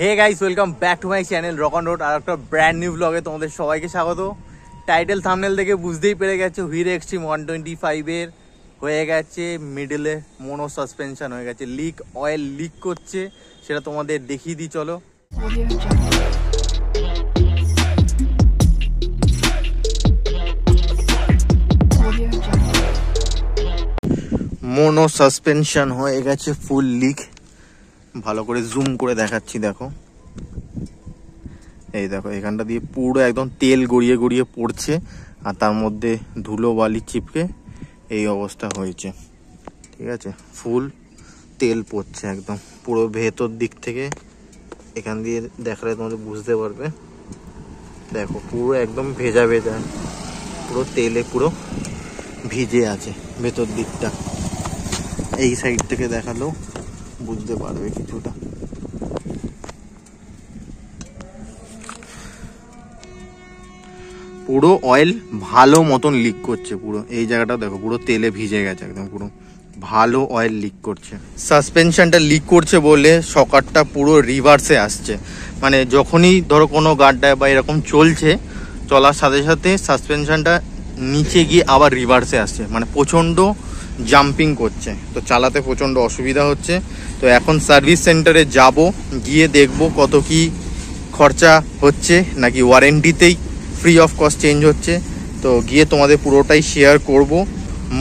Hey guys, welcome back to my channel rock on road. আর একটা brand new ব্লগে তোমাদের সবাইকে স্বাগত। টাইটেল থাম্বনেল দেখে বুঝতেই পেরে গেছে হিরো এক্সট্রিম 125 এর হয়ে গেছে মিডলে মোনো সাসপেনশন হয়ে গেছে, লিক অয়েল লিক করছে, সেটা তোমাদের দেখিয়ে দিই চলো। মোনো সাসপেনশন হয়ে গেছে ফুল লিক। ভালো করে জুম করে দেখাচ্ছি, দেখো এই দেখো এখানটা দিয়ে পুরো একদম তেল গড়িয়ে গড়িয়ে পড়ছে, আর তার মধ্যে ধুলো বালি চিপকে এই অবস্থা হয়েছে। ঠিক আছে, ফুল তেল পড়ছে একদম পুরো ভেতর দিক থেকে। এখান দিয়ে দেখালে তোমাদের বুঝতে পারবে, দেখো পুরো একদম ভেজা ভেজা, পুরো তেলে পুরো ভিজে আছে ভেতর দিকটা। এই সাইড থেকে দেখালেও বুঝতে পারবে কিছুটা। পুরো অয়েল ভালো মতন লিক করছে, পুরো এই জায়গাটা দেখো পুরো তেলে ভিজে গেছে একদম, পুরো ভালো অয়েল লিক করছে। সাসপেনশনটা লিক করছে বলে শকারটা পুরো রিভার্সে আসছে, মানে যখনই ধরো কোনো গাড্ডায় বা এরকম চলছে, চলার সাথে সাথে সাসপেনশনটা নিচে গিয়ে আবার রিভার্সে আসছে, মানে প্রচণ্ড জাম্পিং করছে, তো চালাতে প্রচণ্ড অসুবিধা হচ্ছে। তো এখন সার্ভিস সেন্টারে যাব, গিয়ে দেখব কত কি খরচা হচ্ছে, নাকি ওয়ারেন্টিতেই ফ্রি অফ কস্ট চেঞ্জ হচ্ছে। তো গিয়ে তোমাদের পুরোটাই শেয়ার করব।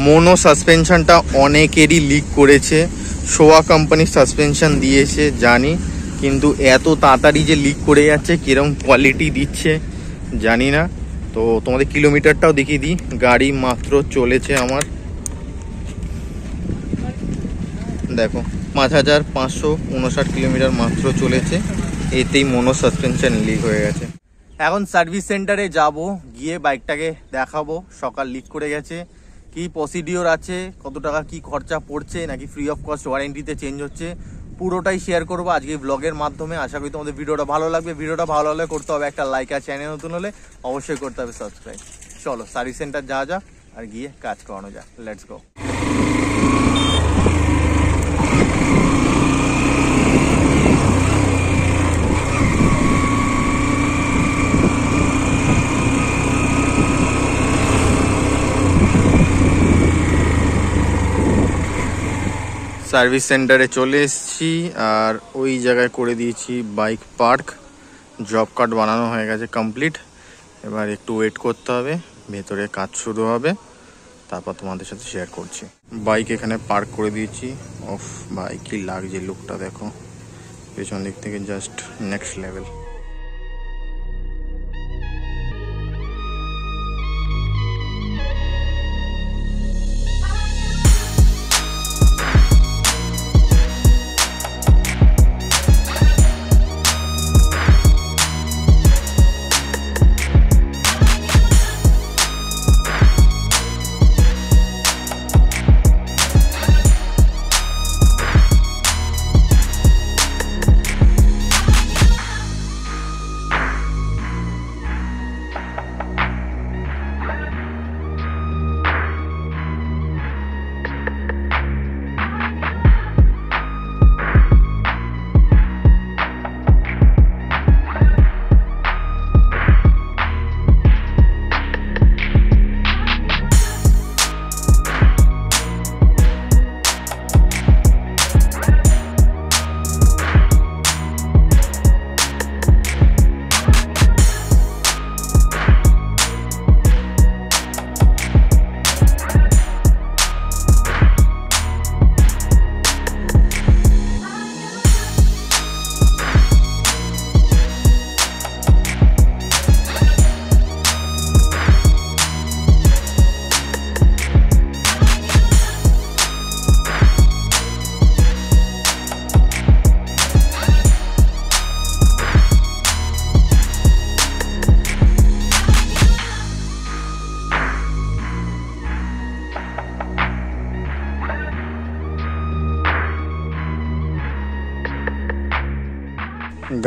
মোনো সাসপেনশনটা অনেকেরই লিক করেছে, সোয়া কোম্পানির সাসপেনশন দিয়েছে জানি, কিন্তু এত তাড়াতাড়ি যে লিক করে যাচ্ছে, কিরকম কোয়ালিটি দিচ্ছে জানি না। তো তোমাদের কিলোমিটারটাও দেখিয়ে দিই। গাড়ি মাত্র চলেছে আমার, দেখো 5559 কিলোমিটার মাত্র চলেছে, এতেই মোনো সাসপেনশন লিক হয়ে গেছে। এখন সার্ভিস সেন্টারে যাব, গিয়ে বাইকটাকে দেখাবো সকাল লিক করে গেছে, কি প্রসিডিওর আছে, কত টাকা কি খরচা পড়ছে, নাকি ফ্রি অফ কস্ট ওয়ারেন্টিতে চেঞ্জ হচ্ছে, পুরোটাই শেয়ার করবো আজকে ব্লগের মাধ্যমে। আশা করি তোমাদের ভিডিওটা ভালো লাগবে। ভিডিওটা ভালো হলে করতে হবে একটা লাইক, আর চ্যানেল নতুন হলে অবশ্যই করতে হবে সাবস্ক্রাইব। চলো সার্ভিস সেন্টার যাওয়া যাক আর গিয়ে কাজ করানো যাক, লেটস গো। সার্ভিস সেন্টারে চলে এসেছি, আর ওই জায়গায় করে দিয়েছি বাইক পার্ক। জব কার্ড বানানো হয়ে গেছে কমপ্লিট। এবার একটু ওয়েট করতে হবে, ভেতরে কাজ শুরু হবে, তারপর তোমাদের সাথে শেয়ার করছি। বাইক এখানে পার্ক করে দিয়েছি। অফ ভাই কি লাগছে লুকটা দেখো, পেছন দিক থেকে জাস্ট নেক্সট লেভেল।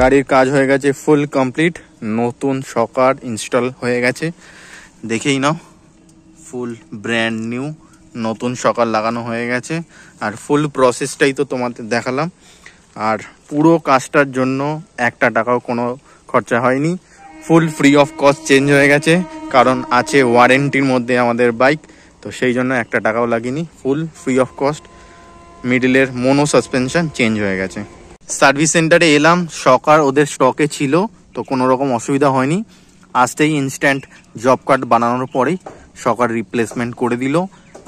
গাড়ির কাজ হয়ে গেছে ফুল কমপ্লিট, নতুন শকার ইনস্টল হয়ে গেছে, দেখেই নাও ফুল ব্র্যান্ড নিউ নতুন শকার লাগানো হয়ে গেছে। আর ফুল প্রসেসটাই তো তোমাদের দেখালাম। আর পুরো কাজটার জন্য 1 টাকাও কোনো খরচা হয়নি, ফুল ফ্রি অফ কস্ট চেঞ্জ হয়ে গেছে, কারণ আছে ওয়ারেন্টির মধ্যে আমাদের বাইক, তো সেই জন্য 1 টাকাও লাগেনি, ফুল ফ্রি অফ কস্ট মিডলের মোনো সাসপেনশন চেঞ্জ হয়ে গেছে। সার্ভিস সেন্টারে এলাম, সকার ওদের স্টকে ছিল, তো কোনো রকম অসুবিধা হয়নি। আসতেই ইনস্ট্যান্ট জব কার্ড বানানোর পরেই সকার রিপ্লেসমেন্ট করে দিল।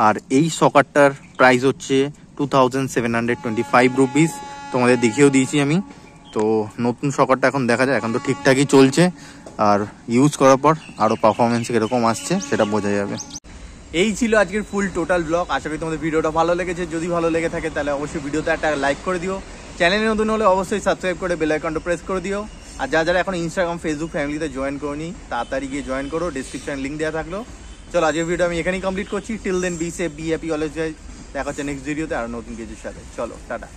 আর এই সকারটার প্রাইস হচ্ছে 2725 রুপিস, তোমাদের দেখিয়েও দিয়েছি আমি। তো নতুন সকারটা এখন দেখা যায়, এখন তো ঠিকঠাকই চলছে, আর ইউজ করার পর আরও পারফরমেন্স কীরকম আসছে সেটা বোঝা যাবে। এই ছিল আজকের ফুল টোটাল ব্লগ। আশা করি তোমাদের ভিডিওটা ভালো লেগেছে। যদি ভালো লেগে থাকে তাহলে অবশ্যই ভিডিওতে একটা লাইক করে দিও, চ্যানেলে নতুন হলে অবশ্যই সাবস্ক্রাইব করে বেল আইকনটা প্রেস করে দিও। আর যারা এখন ইনস্টাগ্রাম ফেসবুক ফ্যামিলিতে জয়েন করোনি, তাড়াতাড়ি গিয়ে জয়েন করো, ডিসক্রিপশনে লিঙ্ক দেওয়া থাকলো। চলো আজকের ভিডিও আমি এখানেই কমপ্লিট করছি। Till then be safe, be happy, always. দেখা হচ্ছে নেক্সট ভিডিওতে আর নতুন কিছুর সাথে। চলো টাটা।